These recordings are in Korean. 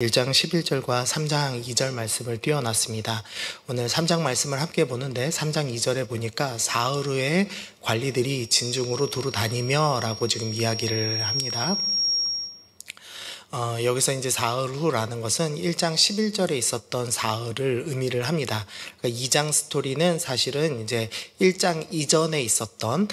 1장 11절과 3장 2절 말씀을 띄워놨습니다. 오늘 3장 말씀을 함께 보는데 3장 2절에 보니까 사흘 후에 관리들이 진중으로 두루 다니며 라고 지금 이야기를 합니다. 여기서 이제 사흘 후라는 것은 1장 11절에 있었던 사흘을 의미를 합니다. 그러니까 2장 스토리는 사실은 이제 1장 이전에 있었던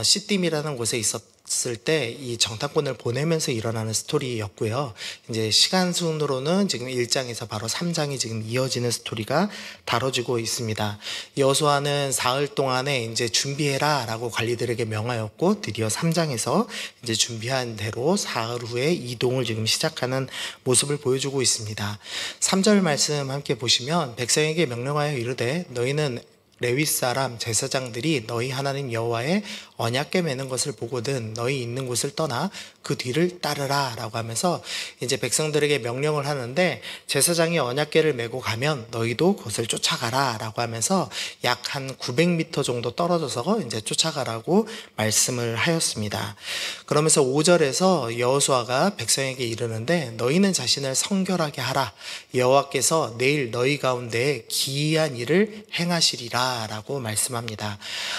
시딤이라는 곳에 있었을 때 이 정탐꾼을 보내면서 일어나는 스토리였고요. 이제 시간 순으로는 지금 1장에서 바로 3장이 지금 이어지는 스토리가 다뤄지고 있습니다. 여호수아는 사흘 동안에 이제 준비해라라고 관리들에게 명하였고 드디어 3장에서 이제 준비한 대로 사흘 후에 이동을 지금 시작하는 모습을 보여주고 있습니다. 3절 말씀 함께 보시면 백성에게 명령하여 이르되 너희는 레위 사람 제사장들이 너희 하나님 여호와의 언약궤 매는 것을 보거든 너희 있는 곳을 떠나 그 뒤를 따르라 라고 하면서 이제 백성들에게 명령을 하는데 제사장이 언약궤를 메고 가면 너희도 그것을 쫓아가라 라고 하면서 약 한 900m 정도 떨어져서 이제 쫓아가라고 말씀을 하였습니다. 그러면서 5절에서 여호수아가 백성에게 이르는데 너희는 자신을 성결하게 하라. 여호와께서 내일 너희 가운데 기이한 일을 행하시리라 라고 말씀합니다.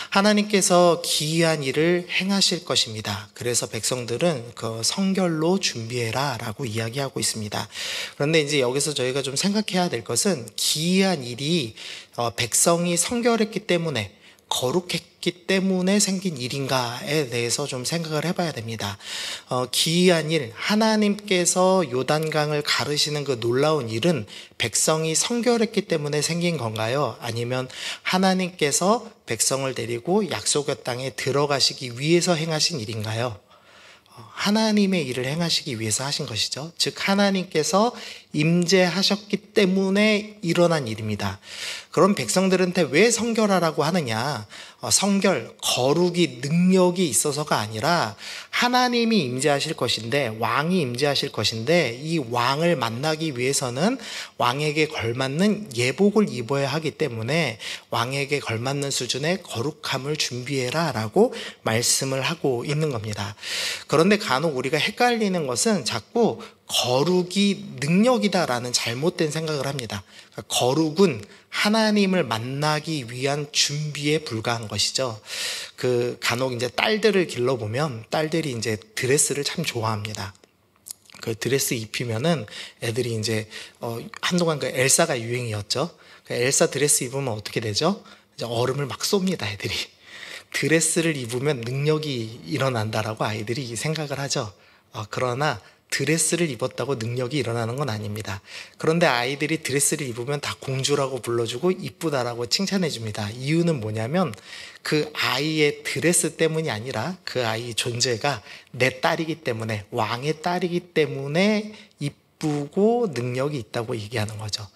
하나님께서 기이한 일을 행하실 것입니다. 그래서 백성들은 그 성결로 준비해라 라고 이야기하고 있습니다. 그런데 이제 여기서 저희가 좀 생각해야 될 것은 기이한 일이 백성이 성결했기 때문에 거룩했기 때문에 생긴 일인가에 대해서 좀 생각을 해봐야 됩니다. 기이한 일, 하나님께서 요단강을 가르시는 그 놀라운 일은 백성이 성결했기 때문에 생긴 건가요? 아니면 하나님께서 백성을 데리고 약속의 땅에 들어가시기 위해서 행하신 일인가요? 하나님의 일을 행하시기 위해서 하신 것이죠. 즉 하나님께서 임재하셨기 때문에 일어난 일입니다. 그럼 백성들한테 왜 성결하라고 하느냐? 성결, 거룩이 능력이 있어서가 아니라 하나님이 임재하실 것인데 왕이 임재하실 것인데 이 왕을 만나기 위해서는 왕에게 걸맞는 예복을 입어야 하기 때문에 왕에게 걸맞는 수준의 거룩함을 준비해라 라고 말씀을 하고 있는 겁니다. 그런데 간혹 우리가 헷갈리는 것은 자꾸 거룩이 능력이다라는 잘못된 생각을 합니다. 그러니까 거룩은 하나님을 만나기 위한 준비에 불과한 것이죠. 그 간혹 이제 딸들을 길러보면 딸들이 이제 드레스를 참 좋아합니다. 그 드레스 입히면은 애들이 이제 한동안 그 엘사가 유행이었죠. 그 엘사 드레스 입으면 어떻게 되죠? 이제 얼음을 막 쏩니다, 애들이. 드레스를 입으면 능력이 일어난다라고 아이들이 생각을 하죠. 그러나 드레스를 입었다고 능력이 일어나는 건 아닙니다. 그런데 아이들이 드레스를 입으면 다 공주라고 불러주고 이쁘다라고 칭찬해 줍니다. 이유는 뭐냐면 그 아이의 드레스 때문이 아니라 그 아이의 존재가 내 딸이기 때문에, 왕의 딸이기 때문에 이쁘고 능력이 있다고 얘기하는 거죠.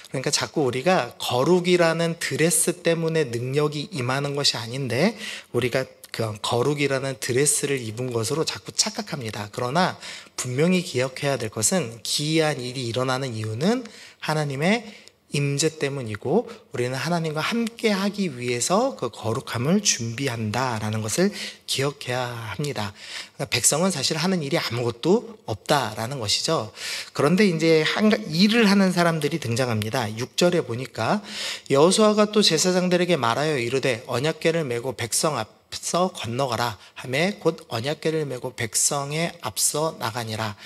그러니까 자꾸 우리가 거룩이라는 드레스 때문에 능력이 임하는 것이 아닌데 우리가 그 거룩이라는 드레스를 입은 것으로 자꾸 착각합니다. 그러나 분명히 기억해야 될 것은 기이한 일이 일어나는 이유는 하나님의 임재 때문이고 우리는 하나님과 함께 하기 위해서 그 거룩함을 준비한다라는 것을 기억해야 합니다. 그러니까 백성은 사실 하는 일이 아무것도 없다라는 것이죠. 그런데 이제 일을 하는 사람들이 등장합니다. 6절에 보니까 여호수아가 또 제사장들에게 말하여 이르되 언약궤를 메고 백성 앞서 건너가라 하매 곧 언약궤를 메고 백성에 앞서 나가니라.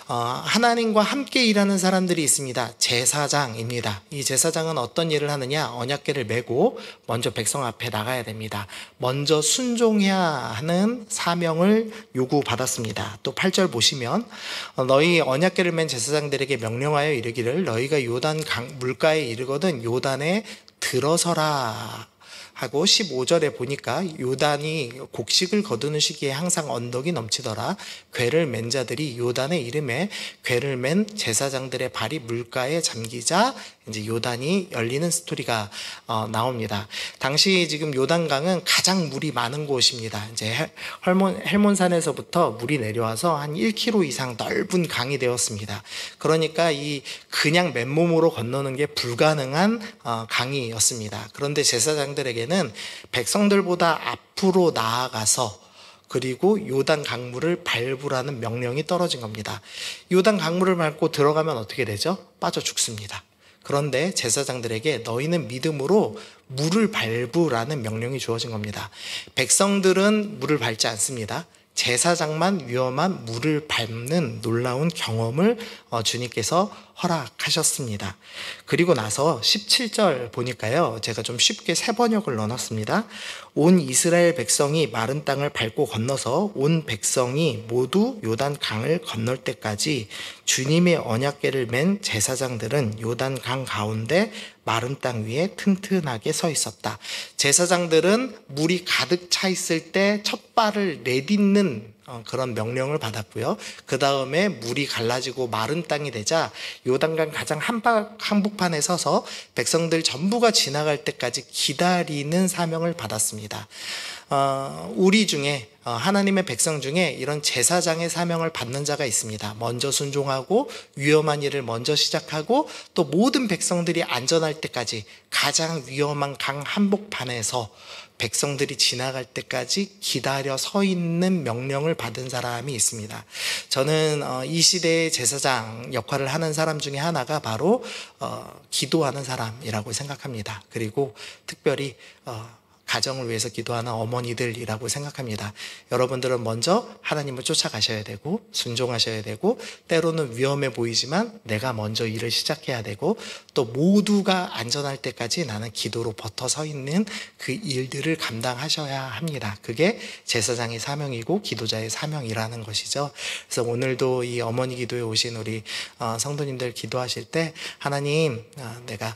하나님과 함께 일하는 사람들이 있습니다. 제사장입니다. 이 제사장은 어떤 일을 하느냐? 언약궤를 메고 먼저 백성 앞에 나가야 됩니다. 먼저 순종해야 하는 사명을 요구받았습니다. 또 8절 보시면 너희 언약궤를 맨 제사장들에게 명령하여 이르기를 너희가 요단 물가에 이르거든 요단에 들어서라 하고 15절에 보니까 요단이 곡식을 거두는 시기에 항상 언덕이 넘치더라. 궤를 맨 자들이 요단의 이름에 궤를 맨 제사장들의 발이 물가에 잠기자 이제 요단이 열리는 스토리가 나옵니다. 당시 지금 요단강은 가장 물이 많은 곳입니다. 이제 헬몬산에서부터 물이 내려와서 한 1km 이상 넓은 강이 되었습니다. 그러니까 이 그냥 맨몸으로 건너는 게 불가능한 강이었습니다. 그런데 제사장들에게는 백성들보다 앞으로 나아가서 그리고 요단 강물을 밟으라는 명령이 떨어진 겁니다. 요단 강물을 밟고 들어가면 어떻게 되죠? 빠져 죽습니다. 그런데 제사장들에게 너희는 믿음으로 물을 밟으라는 명령이 주어진 겁니다. 백성들은 물을 밟지 않습니다. 제사장만 위험한 물을 밟는 놀라운 경험을 주님께서 허락하셨습니다. 그리고 나서 17절 보니까요, 제가 좀 쉽게 세 번역을 넣어놨습니다. 온 이스라엘 백성이 마른 땅을 밟고 건너서 온 백성이 모두 요단 강을 건널 때까지 주님의 언약궤를 맨 제사장들은 요단 강 가운데 마른 땅 위에 튼튼하게 서 있었다. 제사장들은 물이 가득 차 있을 때 첫 발을 내딛는 그런 명령을 받았고요. 그 다음에 물이 갈라지고 마른 땅이 되자 요단강 가장 한복판에 서서 백성들 전부가 지나갈 때까지 기다리는 사명을 받았습니다. 우리 중에 하나님의 백성 중에 이런 제사장의 사명을 받는 자가 있습니다. 먼저 순종하고 위험한 일을 먼저 시작하고 또 모든 백성들이 안전할 때까지 가장 위험한 강 한복판에서 백성들이 지나갈 때까지 기다려 서 있는 명령을 받은 사람이 있습니다. 저는 이 시대의 제사장 역할을 하는 사람 중에 하나가 바로 기도하는 사람이라고 생각합니다. 그리고 특별히 가정을 위해서 기도하는 어머니들이라고 생각합니다. 여러분들은 먼저 하나님을 쫓아가셔야 되고 순종하셔야 되고 때로는 위험해 보이지만 내가 먼저 일을 시작해야 되고 또 모두가 안전할 때까지 나는 기도로 버텨 서 있는 그 일들을 감당하셔야 합니다. 그게 제사장의 사명이고 기도자의 사명이라는 것이죠. 그래서 오늘도 이 어머니 기도에 오신 우리 성도님들 기도하실 때 하나님, 내가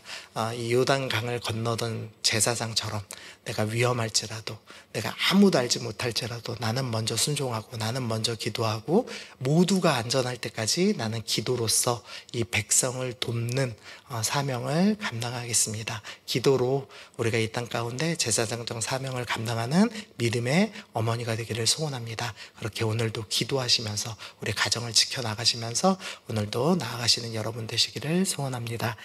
이 요단강을 건너던 제사장처럼 내가 위험할지라도 내가 아무도 알지 못할지라도 나는 먼저 순종하고 나는 먼저 기도하고 모두가 안전할 때까지 나는 기도로서 이 백성을 돕는 사명을 감당하겠습니다. 기도로 우리가 이 땅 가운데 제사장적 사명을 감당하는 믿음의 어머니가 되기를 소원합니다. 그렇게 오늘도 기도하시면서 우리 가정을 지켜나가시면서 오늘도 나아가시는 여러분 되시기를 소원합니다.